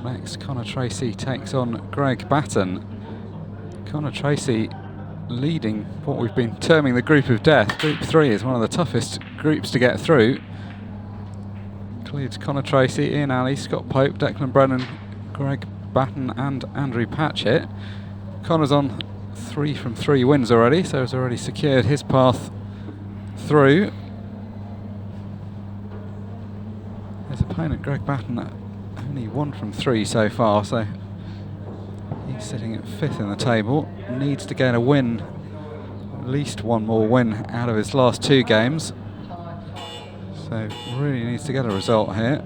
Up next, Tracy takes on Greg Batten. Tracy leading what we've been terming the group of death. Group 3 is one of the toughest groups to get through. Includes Tracy, Ian Alley, Scott Pope, Declan Brennan, Greg Batten and Andrew Patchett. Connor's on 3 from 3 wins already, so has already secured his path through. His opponent, Greg Batten, only 1 from 3 so far, so he's sitting at 5th in the table. Needs to get a win, at least one more win out of his last 2 games. So really needs to get a result here.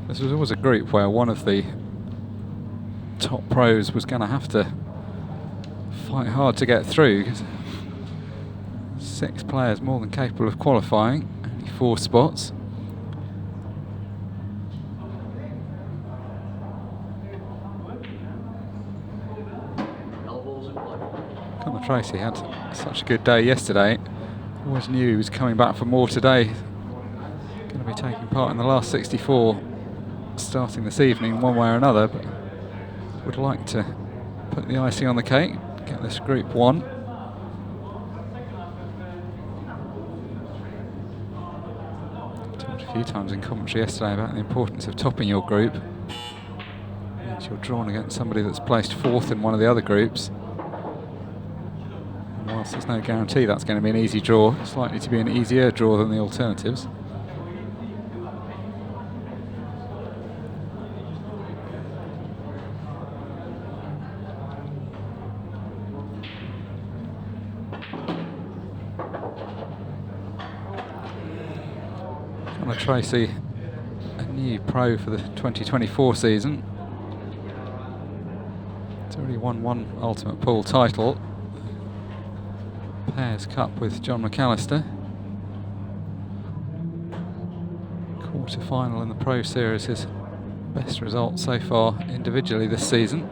This was always a group where one of the top pros was going to have to fight hard to get through, because 6 players more than capable of qualifying, only 4 spots. Tracy had such a good day yesterday. Always knew he was coming back for more today. Going to be taking part in the last 64 starting this evening one way or another, but would like to put the icing on the cake, get this group 1. Talked a few times in commentary yesterday about the importance of topping your group. Means you're drawn against somebody that's placed 4th in one of the other groups. Whilst there's no guarantee that's going to be an easy draw, it's likely to be an easier draw than the alternatives. Tracy, a new pro for the 2024 season. He's already won 1 Ultimate Pool title. Pairs Cup with John McAllister. Quarter-final in the Pro Series, his best result so far individually this season.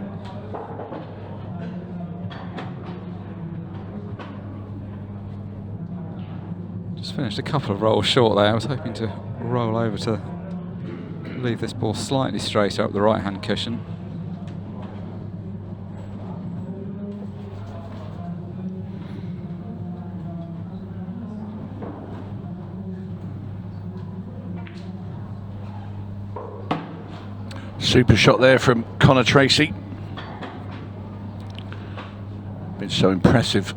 Just finished a couple of rolls short there. I was hoping to roll over to leave this ball slightly straighter up the right-hand cushion. Super shot there from Tracy. Been so impressive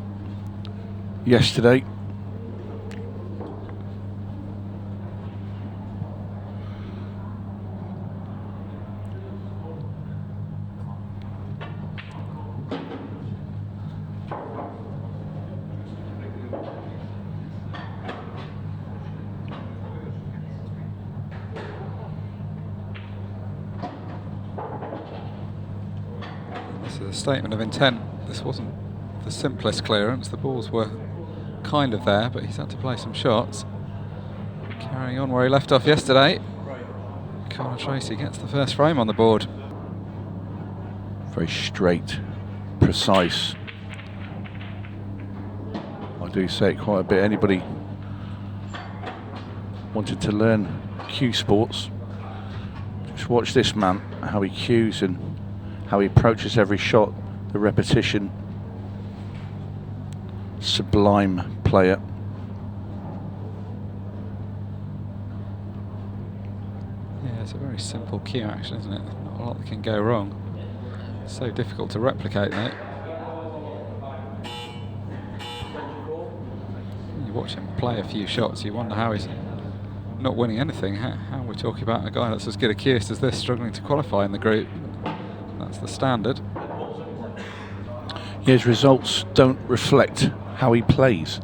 yesterday. A statement of intent. This wasn't the simplest clearance. The balls were kind of there, but he's had to play some shots. Carrying on where he left off yesterday. Tracy gets the first frame on the board. Very straight, precise. I do say it quite a bit. Anybody wanted to learn cue sports, just watch this man, how he cues and how he approaches every shot, the repetition. Sublime player. Yeah, it's a very simple cue action, isn't it? Not a lot that can go wrong. It's so difficult to replicate that. You watch him play a few shots, you wonder how he's not winning anything. How we're talking about a guy that's as good a cueist as this struggling to qualify in the group. That's the standard. His results don't reflect how he plays.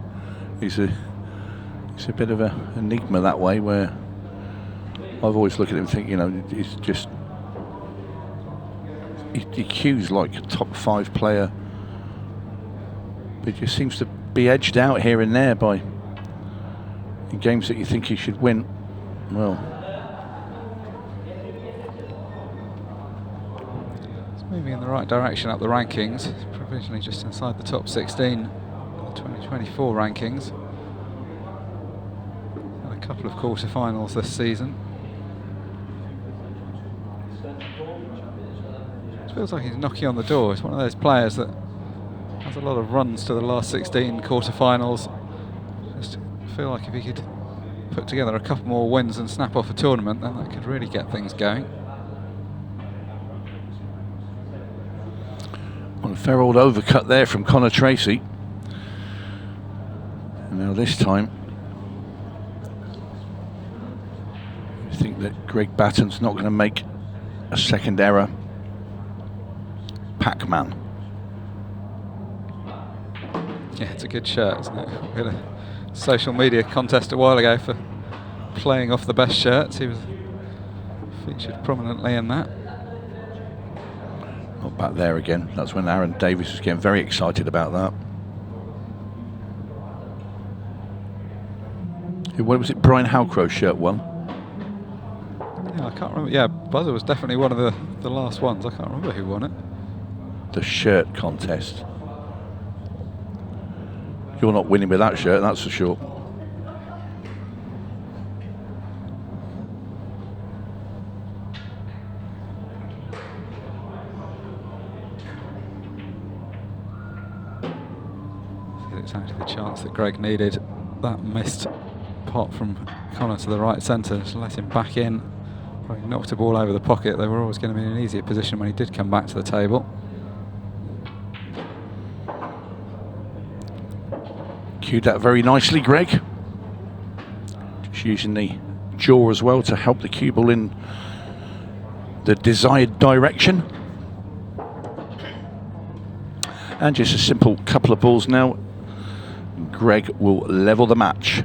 He's a bit of an enigma that way, where I've always looked at him and think, you know, he's just he cues like a top 5 player, but he just seems to be edged out here and there by in games that you think he should win. Well, moving in the right direction up the rankings, provisionally just inside the top 16 of the 2024 rankings. And a couple of quarterfinals this season. It feels like he's knocking on the door. He's one of those players that has a lot of runs to the last 16 quarterfinals. Just feel like if he could put together a couple more wins and snap off a tournament, then that could really get things going. Well, a fair old overcut there from Tracy. And now this time, I think that Greg Batten's not going to make a second error. Pac-Man. Yeah, it's a good shirt, isn't it? We had a social media contest a while ago for playing off the best shirts. He was featured prominently in that. Not back there again. That's when Aaron Davis was getting very excited about that. What was it? Brian Halcrow's shirt won? Yeah, I can't remember. Yeah, Buzzer was definitely one of the last ones. I can't remember who won it. The shirt contest. You're not winning with that shirt, that's for sure. It's actually the chance that Greg needed. That missed pot from Connor to the right centre, just let him back in. Probably knocked a ball over the pocket. They were always going to be in an easier position when he did come back to the table. Cued that very nicely, Greg. Just using the jaw as well to help the cue ball in the desired direction. And just a simple couple of balls now. Greg will level the match.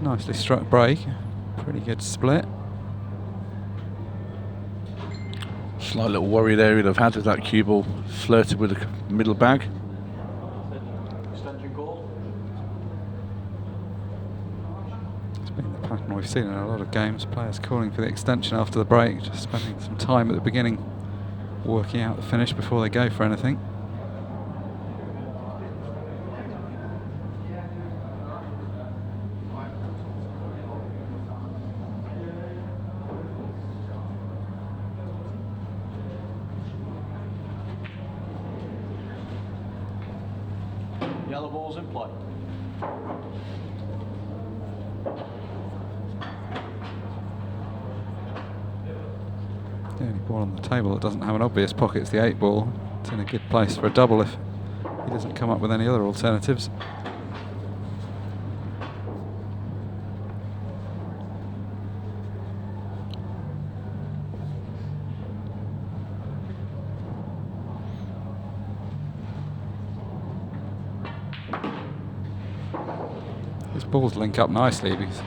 Nicely struck break, pretty good split. Slight little worry there he'd have had if that cue ball flirted with the middle bag. It's been the pattern we've seen in a lot of games, players calling for the extension after the break, just spending some time at the beginning working out the finish before they go for anything. Yellow ball's in play. The only ball on the table that doesn't have an obvious pocket is the 8 ball. It's in a good place for a double if he doesn't come up with any other alternatives. His balls link up nicely because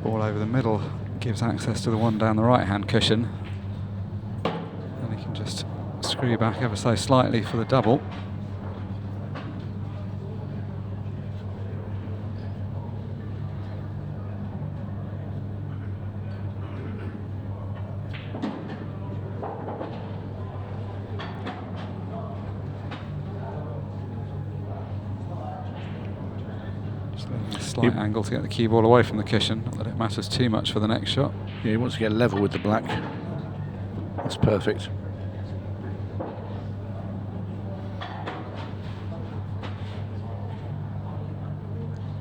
ball over the middle gives access to the one down the right hand cushion, and he can just screw back ever so slightly for the double. Slight angle to get the cue ball away from the cushion, not that it matters too much for the next shot. Yeah, he wants to get level with the black. That's perfect.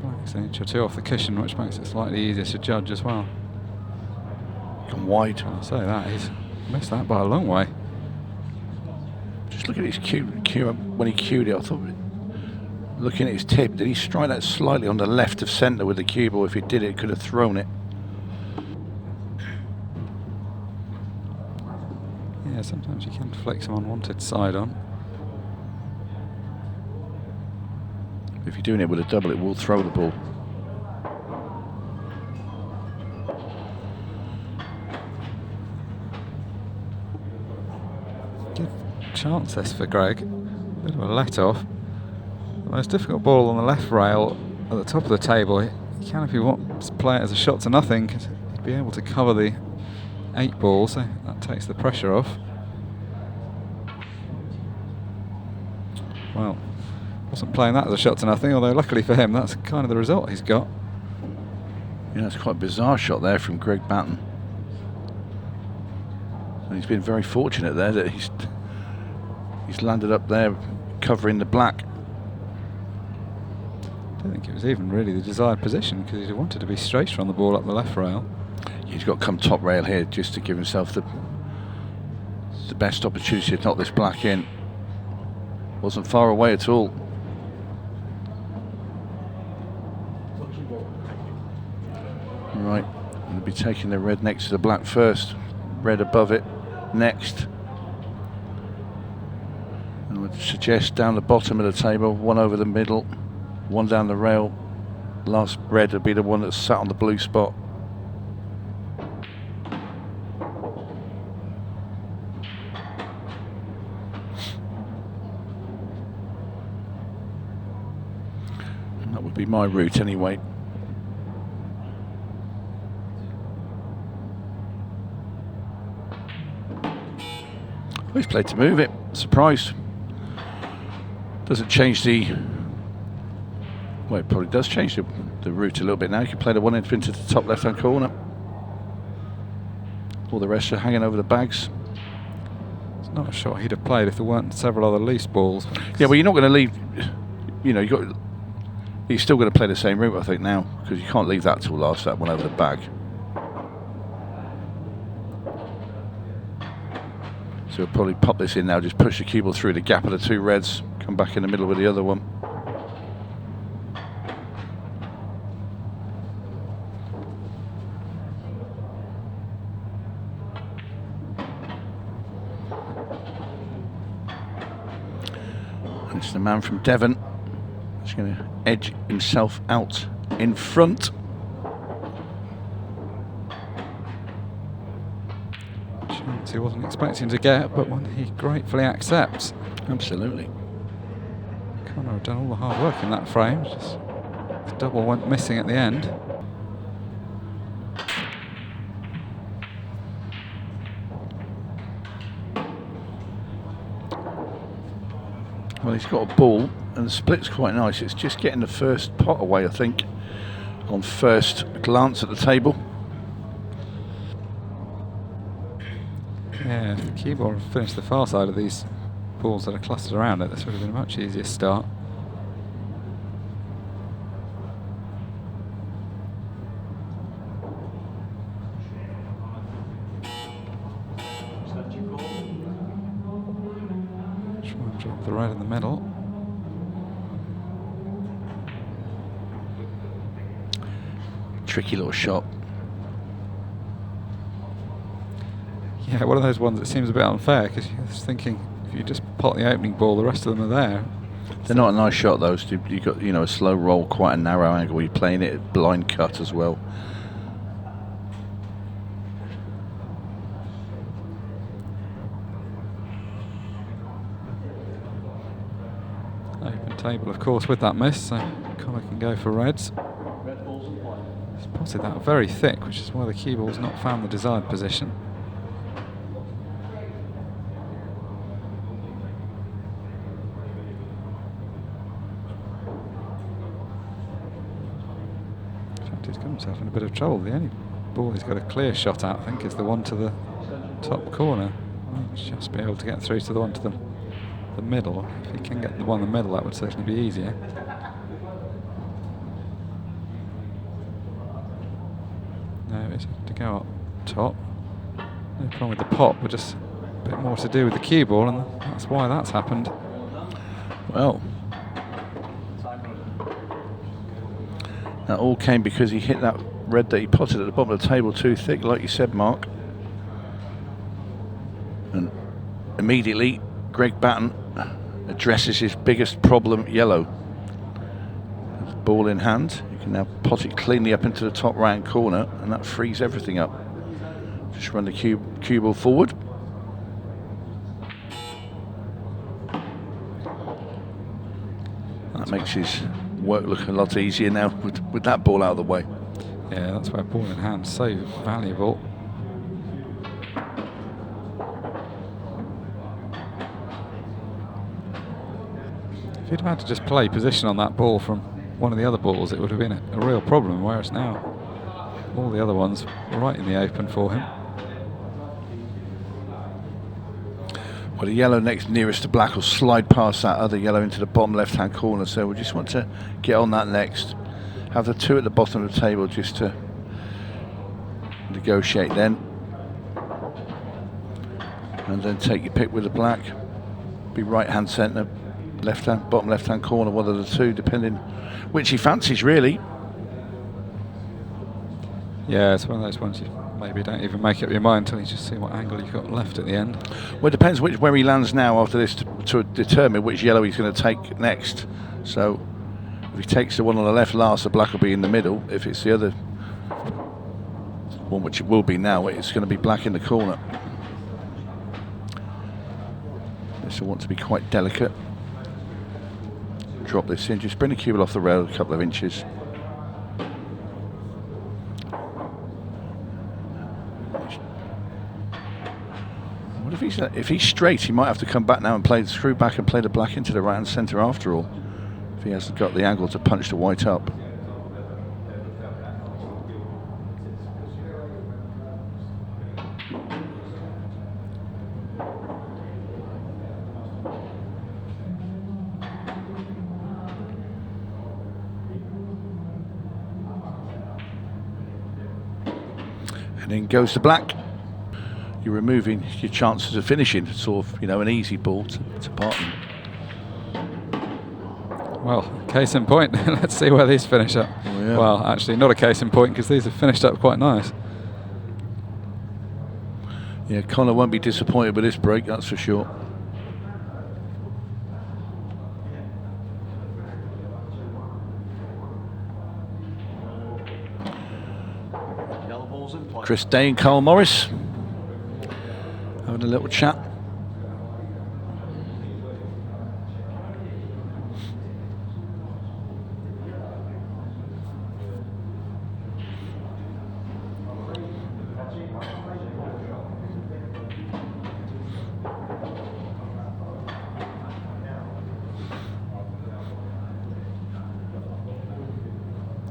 Black's an inch or two off the cushion, which makes it slightly easier to judge as well. Gone wide. I'll say that, he's missed that by a long way. Just look at his cue when he cued it. I thought, looking at his tip, did he strike that slightly on the left of centre with the cue ball? If he did, it could have thrown it. Yeah, sometimes you can flick some unwanted side on. If you're doing it with a double, it will throw the ball. did chance this for Greg. Bit of a let-off. The most difficult ball on the left rail at the top of the table. He can, if he wants to play it as a shot to nothing, 'cause he'd be able to cover the 8 ball, so that takes the pressure off. Well, wasn't playing that as a shot to nothing, although luckily for him, that's kind of the result he's got. Yeah, it's quite a bizarre shot there from Greg Batten. And he's been very fortunate there that he's landed up there covering the black. I don't think it was even really the desired position, because he wanted to be straighter on the ball up the left rail. He's got to come top rail here just to give himself the best opportunity to knock this black in. Wasn't far away at all. Right, we'll be taking the red next to the black first. Red above it next. And I would suggest down the bottom of the table, one over the middle, one down the rail. Last red would be the one that's sat on the blue spot. And that would be my route anyway. He's played to move it. Surprised. Doesn't change the... Well, it probably does change the route a little bit now. You can play the one end into the top left-hand corner. All the rest are hanging over the bags. It's not a shot he'd have played if there weren't several other loose balls. Yeah, well, you're not going to leave... You know, you're still going to play the same route, I think, now. Because you can't leave that till last, that one over the bag. So we'll probably pop this in now, just push the cue ball through the gap of the 2 reds, come back in the middle with the other one. And it's the man from Devon. He's going to edge himself out in front. He wasn't expecting to get, but one he gratefully accepts. Absolutely. Connor have done all the hard work in that frame. Just the double went missing at the end. Well, he's got a ball, and the split's quite nice. It's just getting the first pot away, I think, on first glance at the table. Yeah, if the cue ball had finished the far side of these balls that are clustered around it, this would have been a much easier start. Try and drop the red in the middle. Tricky little shot. Yeah, one of those ones that seems a bit unfair, because you're just thinking if you just pot the opening ball, the rest of them are there. They're not a nice shot, those. You've got, you know, a slow roll, quite a narrow angle. You're playing it at blind cut as well. Open table, of course, with that miss, so Connor can go for reds. Red balls in play. He's potted that very thick, which is why the cue ball's not found the desired position. He's got himself in a bit of trouble. The only ball he's got a clear shot at, I think, is the one to the top corner. Might just be able to get through to the one to the middle. If he can get the one in the middle, that would certainly be easier. No, it's to go up top. No problem with the pot, but just a bit more to do with the cue ball, and that's why that's happened. Well, that all came because he hit that red that he potted at the bottom of the table too thick, like you said, Mark. And immediately, Greg Batten addresses his biggest problem, yellow. Ball in hand, you can now pot it cleanly up into the top right-hand corner, and that frees everything up. Just run the cue ball forward. makes his work look a lot easier now with that ball out of the way. Yeah, that's where ball in hand is so valuable. If he'd had to just play position on that ball from one of the other balls, it would have been a real problem, whereas now all the other ones are right in the open for him. Well, the yellow next nearest to black will slide past that other yellow into the bottom left-hand corner, so we just want to get on that next. Have the two at the bottom of the table just to negotiate then. And then take your pick with the black. Be right-hand centre, left-hand, bottom left-hand corner, one of the two, depending which he fancies, really. Yeah, it's one of those ones you maybe don't even make up your mind until you just see what angle you've got left at the end. Well, it depends where he lands now after this to determine which yellow he's going to take next. So if he takes the one on the left last, the black will be in the middle. If it's the other one, which it will be now, it's going to be black in the corner. This will want to be quite delicate. Drop this in, just bring the cue off the rail a couple of inches. What if he's straight, he might have to come back now and play the screw back and play the black into the right hand centre after all, if he hasn't got the angle to punch the white up. And in goes the black. You're removing your chances of finishing, sort of, an easy ball to Batton. Well, case in point. Let's see where these finish up. Oh, yeah. Well, actually, not a case in point because these have finished up quite nice. Yeah, Connor won't be disappointed with this break, that's for sure. Yellow ball's in play. Chris Day and Carl Morris having a little chat.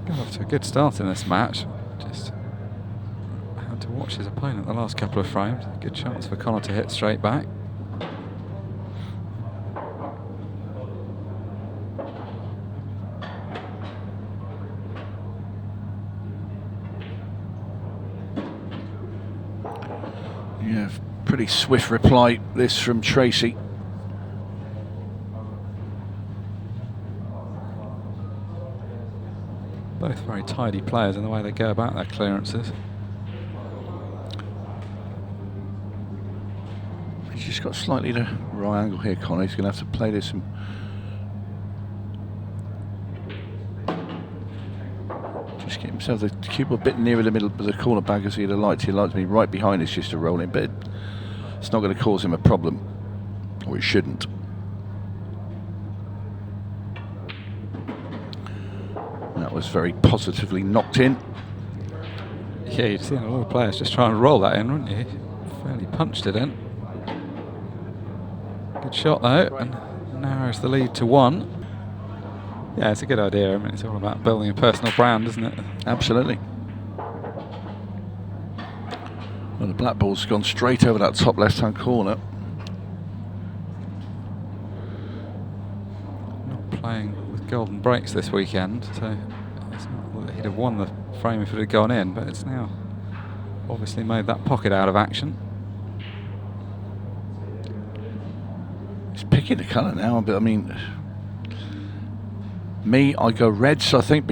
Got off to a good start in this match. Just had to watch his opponent the last couple of frames. Good chance for Connor to hit straight back. Yeah, pretty swift reply this from Tracy. Both very tidy players in the way they go about their clearances. He's just got slightly the right angle here, Connor. He's going to have to play this and just get himself the cube a bit nearer the middle of the corner bag as he'd have liked. He'd like to be right behind us just to roll in, but it's not going to cause him a problem, or it shouldn't. That was very positively knocked in. Yeah, you'd seen a lot of players just try and roll that in, wouldn't you? Fairly punched it in. Good shot though, and narrows the lead to 1. Yeah, it's a good idea. I mean, it's all about building a personal brand, isn't it? Absolutely. Well, the black ball's gone straight over that top left-hand corner. Not playing with golden breaks this weekend, so it's not that he'd have won the frame if it had gone in, but it's now obviously made that pocket out of action. He's picking the colour now, but I mean, I go reds, I think,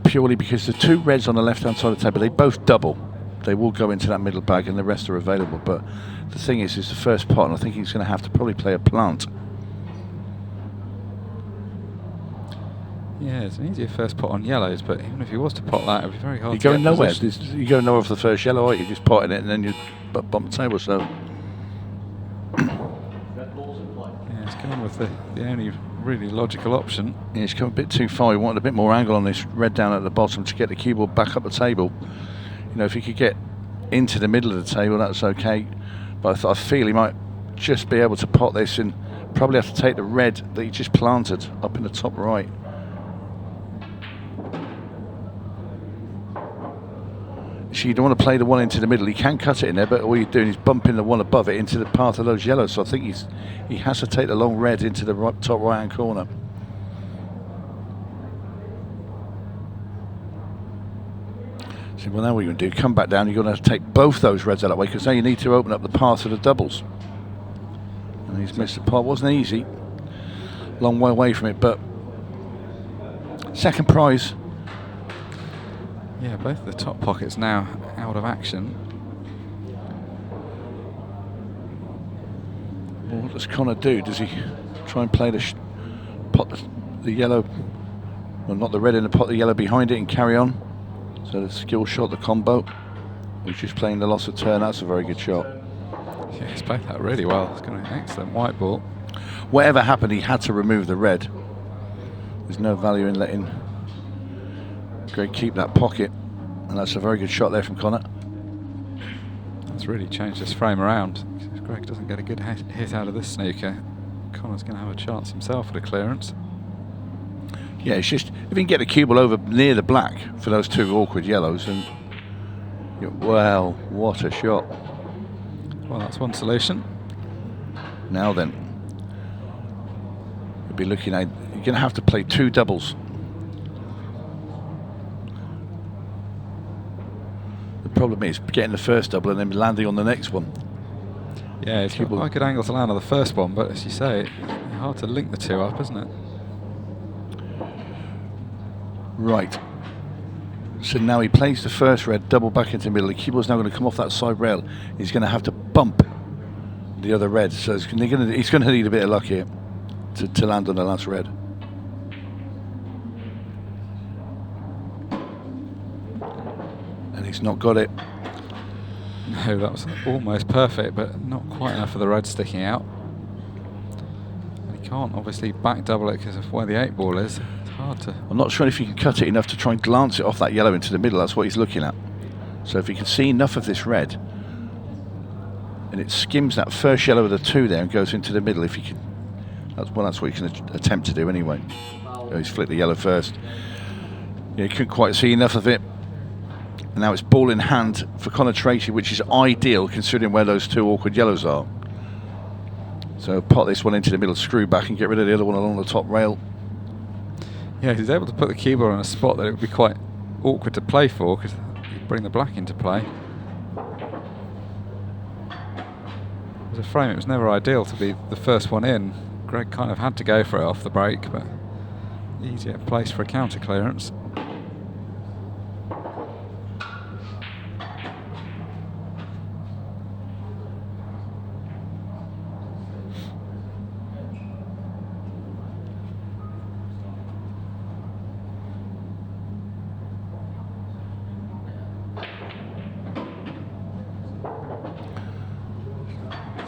purely because the two reds on the left-hand side of the table, they both double. They will go into that middle bag and the rest are available, but the thing is the first pot, and I think he's going to have to probably play a plant. Yeah, it's an easier first pot on yellows, but even if he was to pot that, it would be very hard You're to going get nowhere. position. You're going nowhere for the first yellow, aren't you? Just potting it and then you bump the table, so... Red ball's in play. Yeah, it's going with the only really logical option. Yeah, he's come a bit too far. He wanted a bit more angle on this red down at the bottom to get the cue ball back up the table. You know, if he could get into the middle of the table, that's okay. But I feel he might just be able to pot this and probably have to take the red that he just planted up in the top right. So you don't want to play the one into the middle. He can cut it in there, but all you're doing is bumping the one above it into the path of those yellows. So I think he has to take the long red into the top right-hand corner. So well, now what you're going to do, come back down, you're going to have to take both those reds out that way, because now you need to open up the path of the doubles. And he's missed the pot. Wasn't easy. Long way away from it, but second prize. Yeah, both the top pockets now out of action. Well, what does Connor do? Does he try and play pot the yellow, well, not the red in the pot, the yellow behind it and carry on? So the skill shot, the combo. He's just playing the loss of turn. That's a very good shot. Yeah, he's played that really well. It's got an excellent white ball. Whatever happened, he had to remove the red. There's no value in letting Greg keep that pocket, and that's a very good shot there from Connor. That's really changed this frame around. If Greg doesn't get a good hit out of this snooker, Connor's going to have a chance himself at a clearance. Yeah, it's just if he can get the cue ball over near the black for those two awkward yellows, and well, what a shot. Well, that's one solution. Now then, you'll be looking at, you're going to have to play two doubles. The problem is getting the first double and then landing on the next one. Yeah, it's got quite a good angle to land on the first one, but as you say, it's hard to link the two up, isn't it? Right. So now he plays the first red, double back into the middle. The cue ball's now going to come off that side rail. He's going to have to bump the other red. So he's going to need a bit of luck here to land on the last red. And he's not got it. No, that was almost perfect, but not quite enough of the red sticking out. And he can't obviously back double it because of where the 8 ball is. It's hard to... I'm not sure if he can cut it enough to try and glance it off that yellow into the middle. That's what he's looking at. So if he can see enough of this red, and it skims that first yellow of the 2 there and goes into the middle, if he can, that's what he can attempt to do anyway. Oh, he's flicked the yellow first. Yeah, he couldn't quite see enough of it. And now it's ball in hand for Connor Treacy, which is ideal considering where those 2 awkward yellows are. So pot this one into the middle, screw back and get rid of the other one along the top rail. Yeah, he's able to put the cue ball on a spot that it would be quite awkward to play for, because you bring the black into play. As a frame, it was never ideal to be the first one in. Greg kind of had to go for it off the break, but easier place for a counter clearance.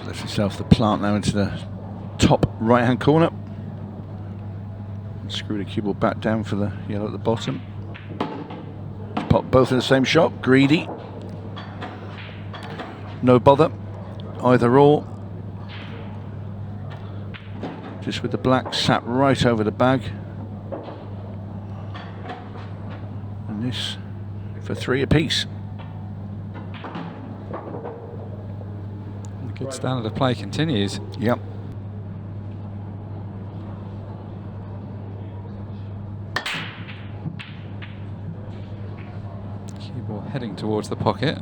Left himself the plant now into the top right hand corner. Screw the cue ball back down for the yellow at the bottom. Pop both in the same shot. Greedy. No bother. Either or. Just with the black sat right over the bag. And this for 3 apiece. Good standard of play continues. Yep. Cue ball heading towards the pocket.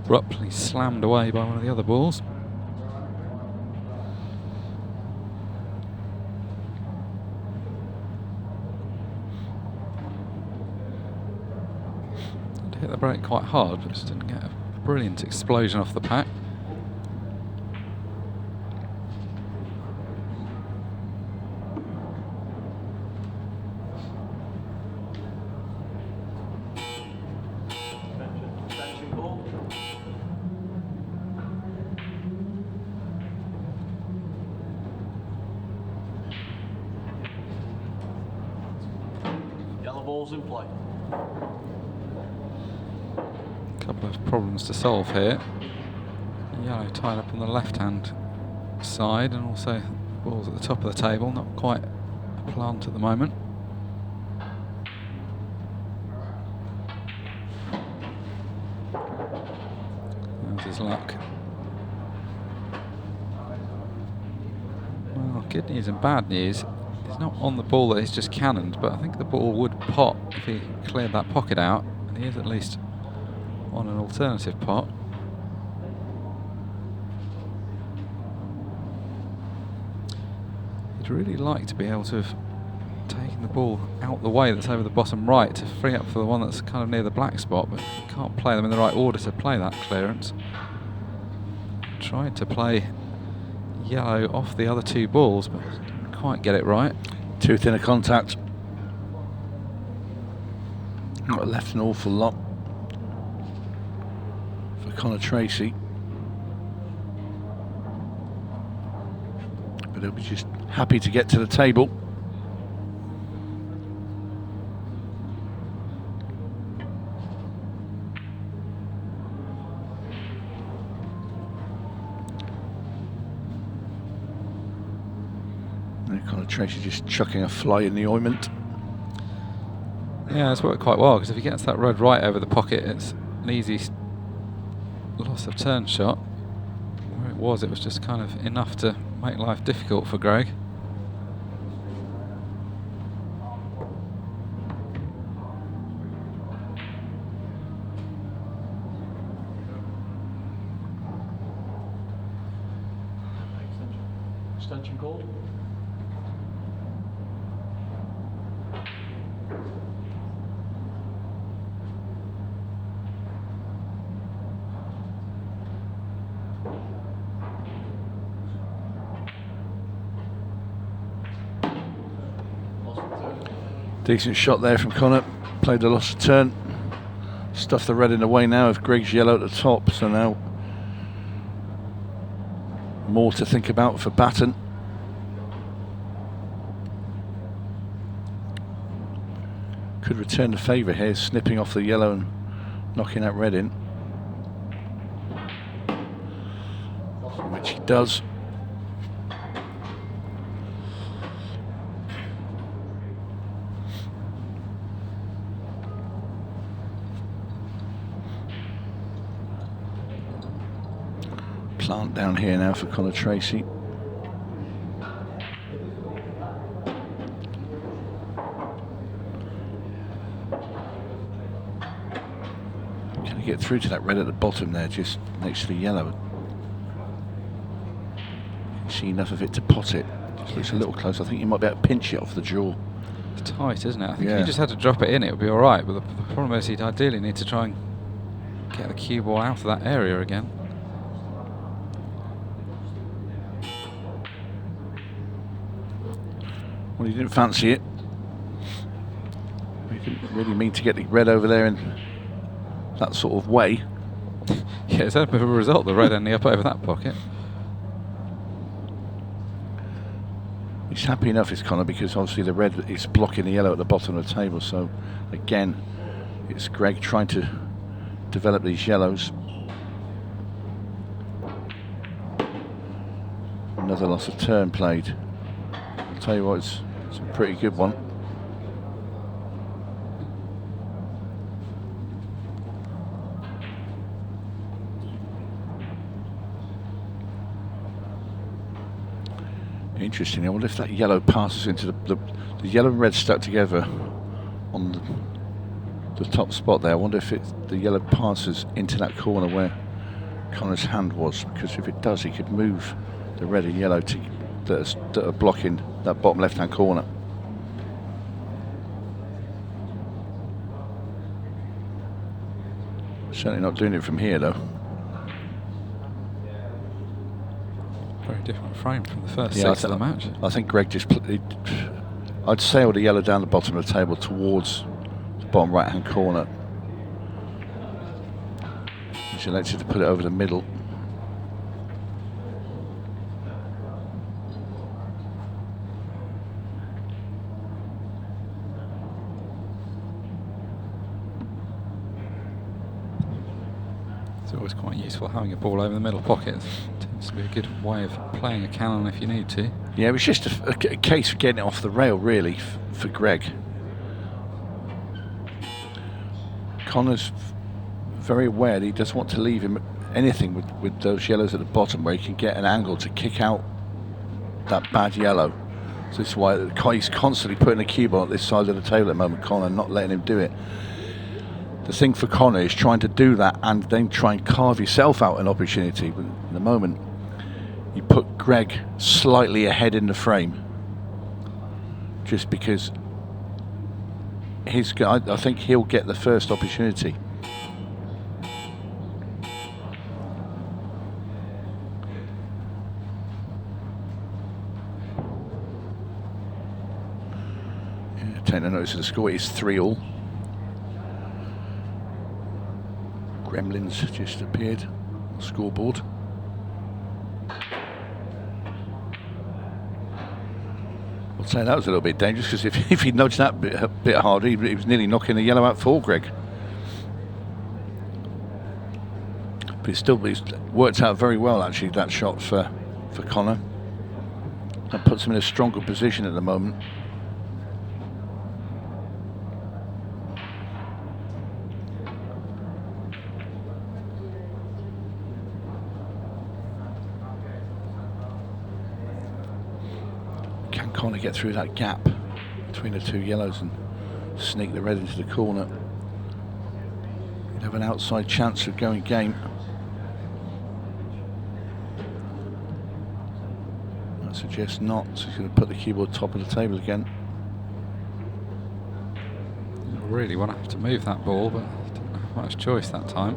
Abruptly slammed away by one of the other balls. It hit the break quite hard, but just didn't get a brilliant explosion off the pack. balls in play. Couple of problems to solve here. Yellow tied up on the left-hand side, and also balls at the top of the table, not quite a plant at the moment. There's his luck. Well, good news and bad news. He's not on the ball that he's just cannoned, but I think the ball would pot if he cleared that pocket out, and he is at least on an alternative pot. He'd really like to be able to have taken the ball out the way that's over the bottom right to free up for the one that's kind of near the black spot, but he can't play them in the right order to play that clearance. Tried to play yellow off the other two balls, but didn't quite get it right. Too thin a contact. Got left an awful lot for Connor Tracy. But he'll be just happy to get to the table. Connor Tracy just chucking a fly in the ointment. Yeah, it's worked quite well, because if he gets that red right over the pocket, it's an easy loss of turn shot. Where it was just kind of enough to make life difficult for Greg. Extension called. Decent shot there from Connor. Played the loss of turn. Stuffed the red in the way now of Greg's yellow at the top. So now more to think about for Batten. Could return the favour here, snipping off the yellow and knocking that red in. Which he does. Plant down here now for Connor Tracy. Can he get through to that red at the bottom there, just next to the yellow? You see enough of it to pot it. Just looks a little close. I think you might be able to pinch it off the jaw. It's tight, isn't it? I think Yeah. if he just had to drop it in, it would be all right. But the problem is he'd ideally need to try and get the cue ball out of that area again. Well, he didn't fancy it. He didn't really mean to get the red over there in that sort of way. Yeah, it's a bit of a result, the red ending up over that pocket. He's happy enough, is Connor, because obviously the red is blocking the yellow at the bottom of the table. So again, it's Greg trying to develop these yellows. Another loss of turn played. I'll tell you what, it's a pretty good one. Interesting. I wonder if that yellow passes into the yellow and red stuck together on the top spot there. I wonder if the yellow passes into that corner where Connor's hand was, because if it does, he could move the red and yellow that are blocking that bottom left-hand corner. Certainly not doing it from here, though. Very different frame from the first six of the match. I think Greg just I'd sail the yellow down the bottom of the table towards the bottom right-hand corner. He's elected to put it over the middle. always quite useful having a ball over the middle pocket. It tends to be a good way of playing a cannon if you need to. Yeah, it was just a case of getting it off the rail, really, for Greg. Connor's very aware that he doesn't want to leave him anything with those yellows at the bottom where he can get an angle to kick out that bad yellow. So this is why he's constantly putting a cube on this side of the table at the moment, Connor, not letting him do it. The thing for Connor is trying to do that and then try and carve yourself out an opportunity. But in the moment, you put Greg slightly ahead in the frame, just because I think he'll get the first opportunity. Yeah, take no notice of the score. It's 3-all. Gremlins just appeared on the scoreboard. I'll say that was a little bit dangerous, because if he nudged that a bit harder, he was nearly knocking the yellow out for Greg. But it's worked out very well, actually, that shot for Connor. That puts him in a stronger position at the moment. Can Connor get through that gap between the two yellows and sneak the red into the corner? He'd have an outside chance of going game. I suggest not, so he's going to put the keyboard top of the table again. You really want to have to move that ball, but didn't have much choice that time.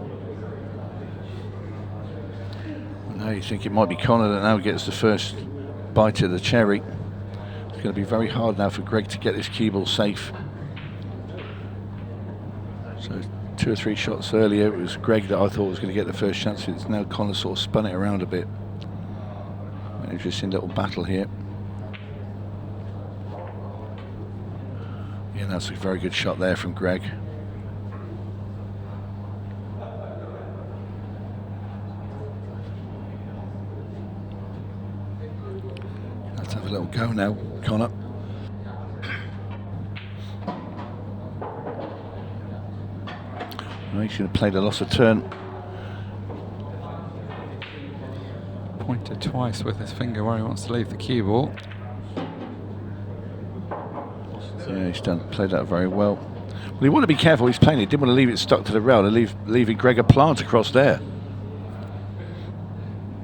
Well, now you think it might be Connor that now gets the first bite of the cherry. It's going to be very hard now for Greg to get this cue ball safe. So 2 or 3 shots earlier, it was Greg that I thought was going to get the first chance. It's now Connor sort of spun it around a bit. An interesting little battle here. Yeah, that's a very good shot there from Greg. Let's have a little go now, Connor. Well, he's going to play the loss of turn. Pointed twice with his finger where he wants to leave the cue ball. Yeah, he's played that very well. Well, he wanted to be careful. He's playing. He didn't want to leave it stuck to the rail, and leaving Greg a plant across there.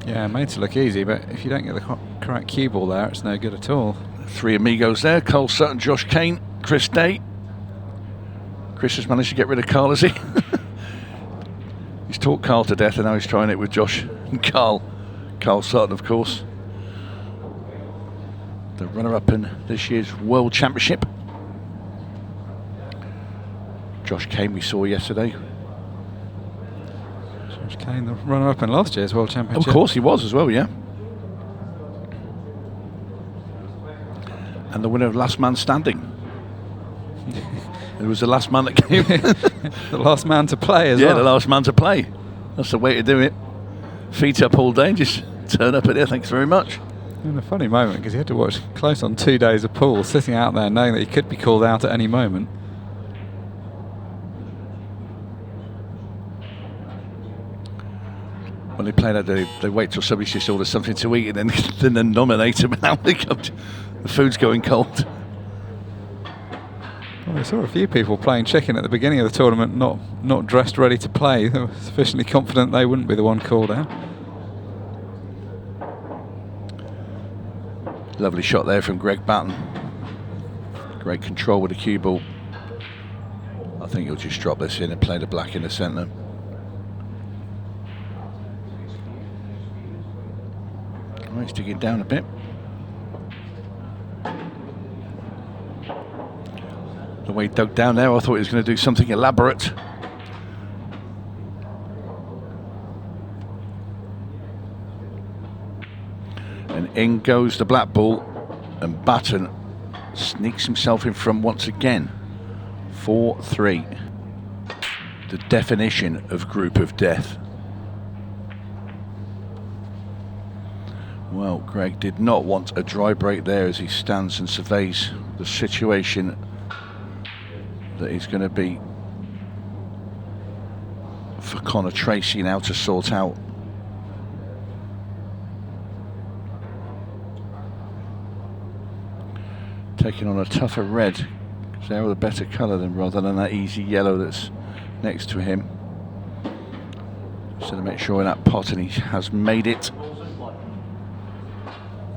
Yeah, made to look easy, but if you don't get the correct cue ball there, it's no good at all. 3 amigos there: Cole Sutton, Josh Kane, Chris Day. Chris has managed to get rid of Carl, has he? He's taught Carl to death, and now he's trying it with Josh and Carl. Carl Sutton, of course, the runner-up in this year's World Championship. Josh Kane we saw yesterday. Josh Kane, the runner-up in last year's World Championship. Of course he was as well, yeah. And the winner of Last Man Standing. It was the last man that came. The last man to play as well. Yeah, the last man to play. That's the way to do it. Feet up all day, just turn up at it, thanks very much. In a funny moment, because he had to watch close on 2 days of pool, sitting out there knowing that he could be called out at any moment. When they play that, they wait till somebody's just ordered something to eat, and then they nominate them, and now they come the food's going cold. Well, I saw a few people playing chicken at the beginning of the tournament, not dressed ready to play. They were sufficiently confident they wouldn't be the one called out. Lovely shot there from Greg Batten. Great control with the cue ball. I think he'll just drop this in and play the black in the centre. Oh, he's digging down a bit. The way he dug down there, I thought he was going to do something elaborate. And in goes the black ball, and Batten sneaks himself in front once again. 4-3. The definition of group of death. Well, Greg did not want a dry break there as he stands and surveys the situation that is going to be for Connor Tracy now to sort out. Taking on a tougher red, because they're the better colour than rather than that easy yellow that's next to him. So to make sure in that pot, and he has made it.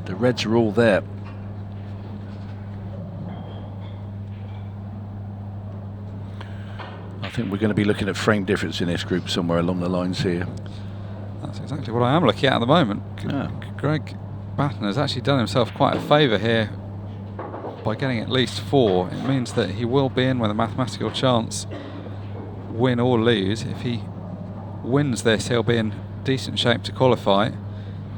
The reds are all there. I think we're going to be looking at frame difference in this group somewhere along the lines here. That's exactly what I am looking at the moment. Greg Batten has actually done himself quite a favour here by getting at least 4. It means that he will be in with a mathematical chance, win or lose. If he wins this, he'll be in decent shape to qualify.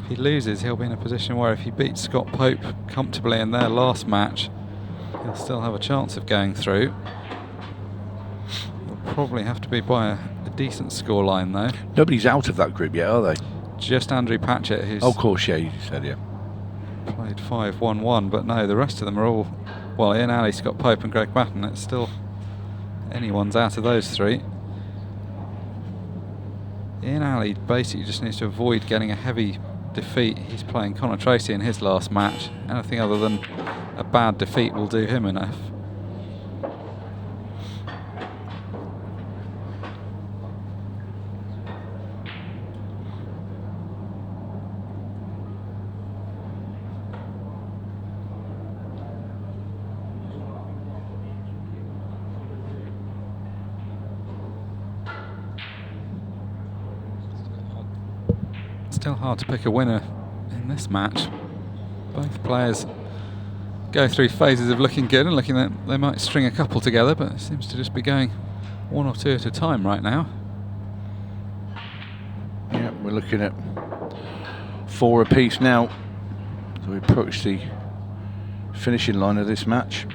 If he loses, he'll be in a position where if he beats Scott Pope comfortably in their last match, he'll still have a chance of going through. It'll probably have to be by a decent scoreline though. Nobody's out of that group yet, are they? Just Andrew Patchett, who's of course, yeah, you said, yeah. played 5-1-1, but no, the rest of them are all, well, Ian Alley, Scott Pope and Greg Batten. It's still anyone's out of those 3. Ian Alley basically just needs to avoid getting a heavy defeat. He's playing Connor Tracy in his last match. Anything other than a bad defeat will do him enough. Still hard to pick a winner in this match. Both players go through phases of looking good and looking that they might string a couple together, but it seems to just be going 1 or 2 at a time right now. Yeah, we're looking at 4 apiece now as we approach the finishing line of this match.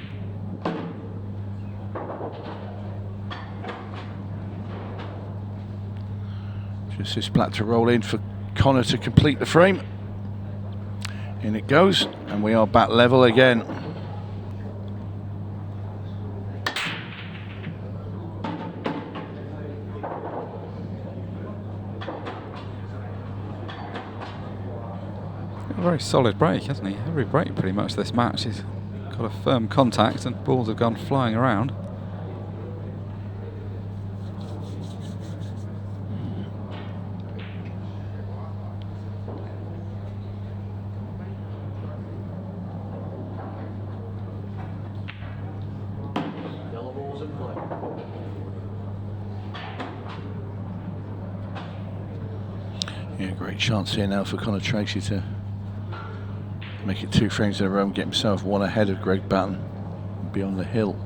Just this black to roll in for Connor to complete the frame. In it goes, and we are back level again. A very solid break, hasn't he? Every break pretty much this match he's got a firm contact and balls have gone flying around. Yeah, great chance here now for Connor Tracy to make it 2 frames in a row and get himself 1 ahead of Greg Batten beyond the hill.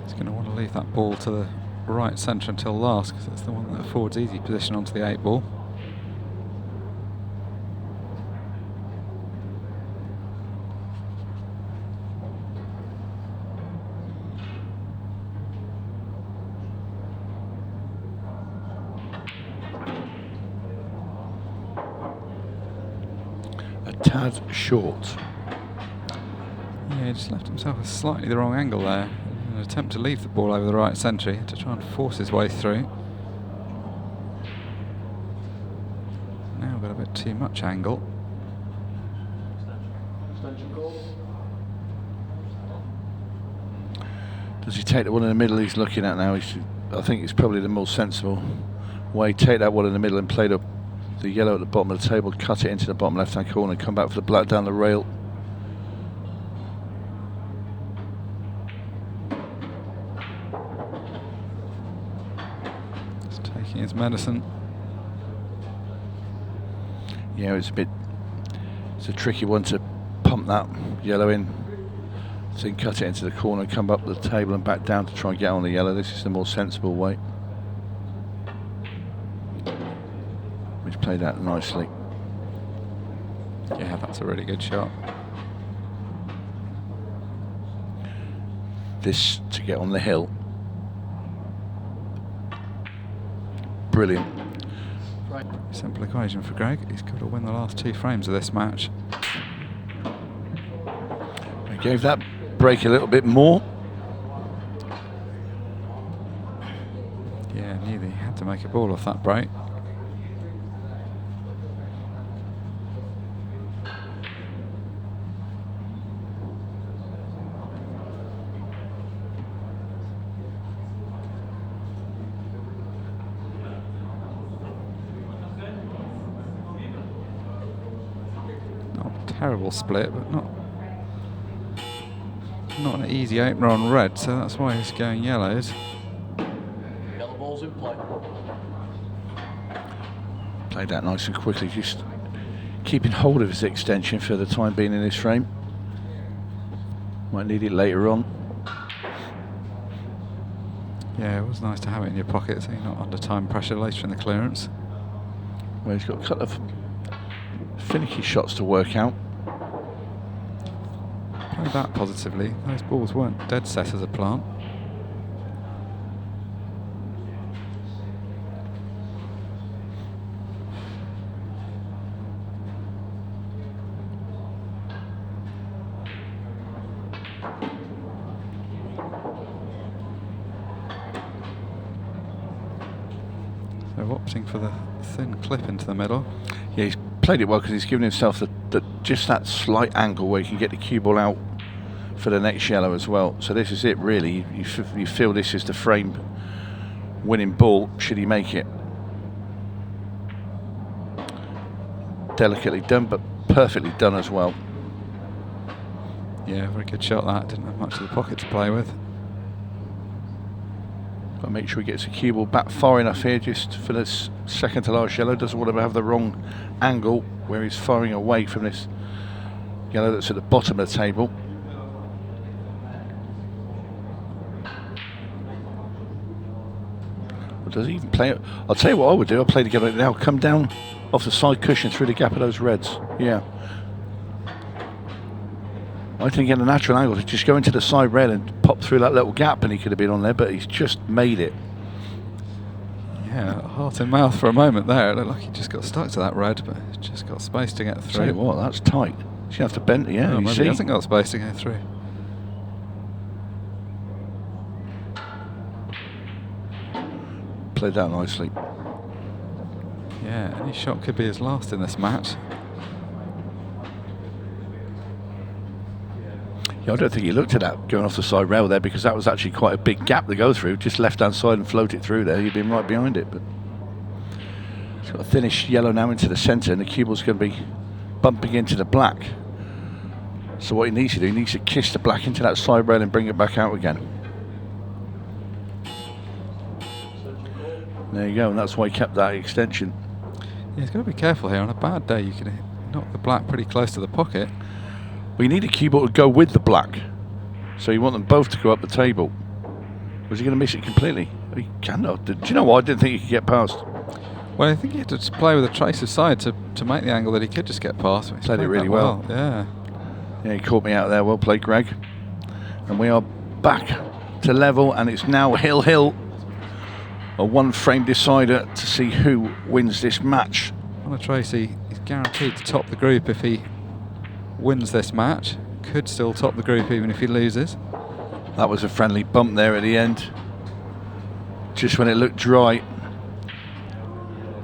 He's going to want to leave that ball to the right centre until last, because it's the one that affords easy position onto the 8 ball. A tad short. Yeah, he just left himself a slightly the wrong angle there. An attempt to leave the ball over the right centre to try and force his way through. Now got a bit too much angle. Does he take the one in the middle he's looking at now? I think it's probably the most sensible way. Take that one in the middle and play the yellow at the bottom of the table, cut it into the bottom left hand corner, come back for the black down the rail. Just taking his medicine. Yeah, it's a tricky one to pump that yellow in. So cut it into the corner, come up the table and back down to try and get on the yellow. This is the more sensible way. which played out nicely. Yeah, that's a really good shot. This to get on the hill. Brilliant. Simple equation for Greg. He's got to win the last 2 frames of this match. He gave that break a little bit more. Yeah, knew that he had to make a ball off that break. Terrible split, but not an easy opener on red, so that's why he's going yellows. Yellow ball's in play. Played that nice and quickly, just keeping hold of his extension for the time being in this frame. Might need it later on. Yeah, it was nice to have it in your pocket so you're not under time pressure later in the clearance. Well, he's got a couple of finicky shots to work out. Play that positively. Those balls weren't dead set as a plant. So opting for the thin clip into the middle. Yeah, he's played it well because he's given himself just that slight angle where he can get the cue ball out for the next yellow as well. So this is it really. You feel this is the frame winning ball should he make it. Delicately done, but perfectly done as well. Yeah, very good shot that. Didn't have much of the pocket to play with. Got to make sure he gets the cue ball back far enough here just for this second to last yellow. Doesn't want to have the wrong angle where he's firing away from this yellow that's at the bottom of the table. Or does he even play it? I'll tell you what I would do. I'll play together now. Come down off the side cushion through the gap of those reds. Yeah. I think in a natural angle to just go into the side red and pop through that little gap, and he could have been on there, but he's just made it. Yeah, heart and mouth for a moment there. It looked like he just got stuck to that red, but he's just got space to get through. Tell you what, that's tight. He's gonna have to bend it. Yeah, Oh, you maybe see. he hasn't got space to go through. Played that nicely. Yeah, any shot could be his last in this match. Yeah, I don't think he looked at that going off the side rail there because that was actually quite a big gap to go through. Just left hand side and float it through there. You'd been right behind it. But it's got a thinnish yellow now into the centre, and the cue ball's going to be bumping into the black. So what he needs to do, he needs to kiss the black into that side rail and bring it back out again. There you go, and that's why he kept that extension. Yeah, he's got to be careful here. On a bad day, you can knock the black pretty close to the pocket. We need a cue ball to go with the black. So you want them both to go up the table. Was he going to miss it completely? He cannot. Do you know what? I didn't think he could get past. Well, I think he had to play with a tracer side to make the angle that he could just get past. He's Played it really that well. Yeah. Yeah, he caught me out there. Well played, Greg. And we are back to level, and it's now hill. A one-frame decider to see who wins this match. On a Tracy, he's guaranteed to top the group if he wins this match. Could still top the group even if he loses. That was a friendly bump there at the end. Just when it looked dry.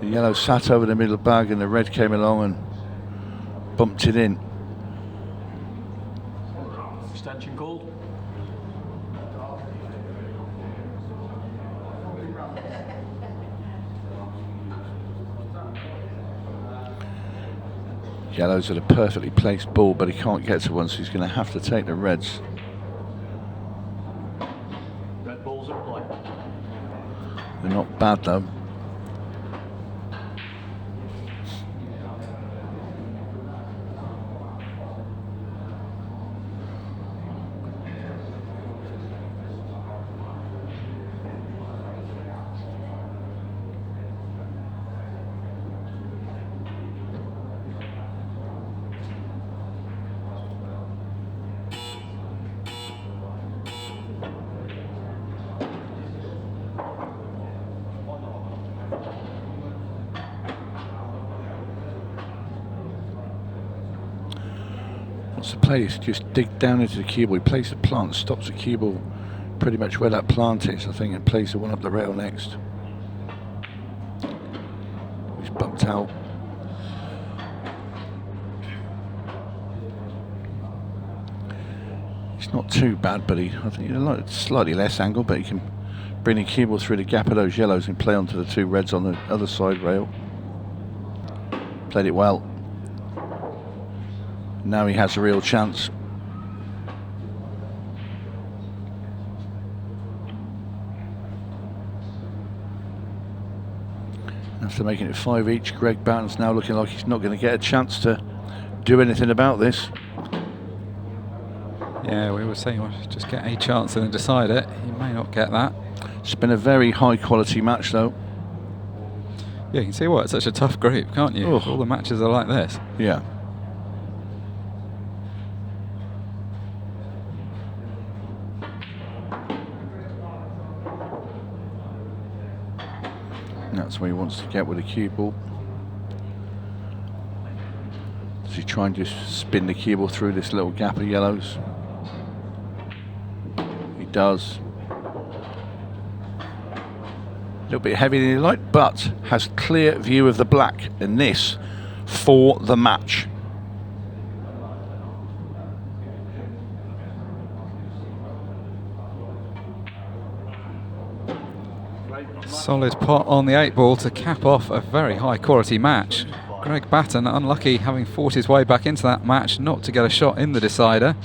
The yellow sat over the middle bag and the red came along and bumped it in. Extension called. Yellow's at a perfectly placed ball, but he can't get to one, so he's going to have to take the reds. Red ball's in play. They're not bad though. What's the play? Is just dig down into the cue ball. He plays the plant, stops the cue ball pretty much where that plant is, I think, and plays the one up the rail next. He's bumped out. It's not too bad, but I think he's slightly less angle, but he can bring the cue ball through the gap of those yellows and play onto the two reds on the other side rail. Played it well. Now he has a real chance. After making it 5 each, Greg Batten's now looking like he's not going to get a chance to do anything about this. Yeah, we were saying, well, just get a chance and then decide it. He may not get that. It's been a very high quality match though. Yeah, you can see why it's such a tough group, can't you? Oh. All the matches are like this. Yeah. That's where he wants to get with the cue ball. Does he try and just spin the cue ball through this little gap of yellows? He does. A little bit heavier than he liked, but has clear view of the black in this for the match. Solid pot on the 8 ball to cap off a very high quality match. Greg Batten unlucky, having fought his way back into that match, not to get a shot in the decider.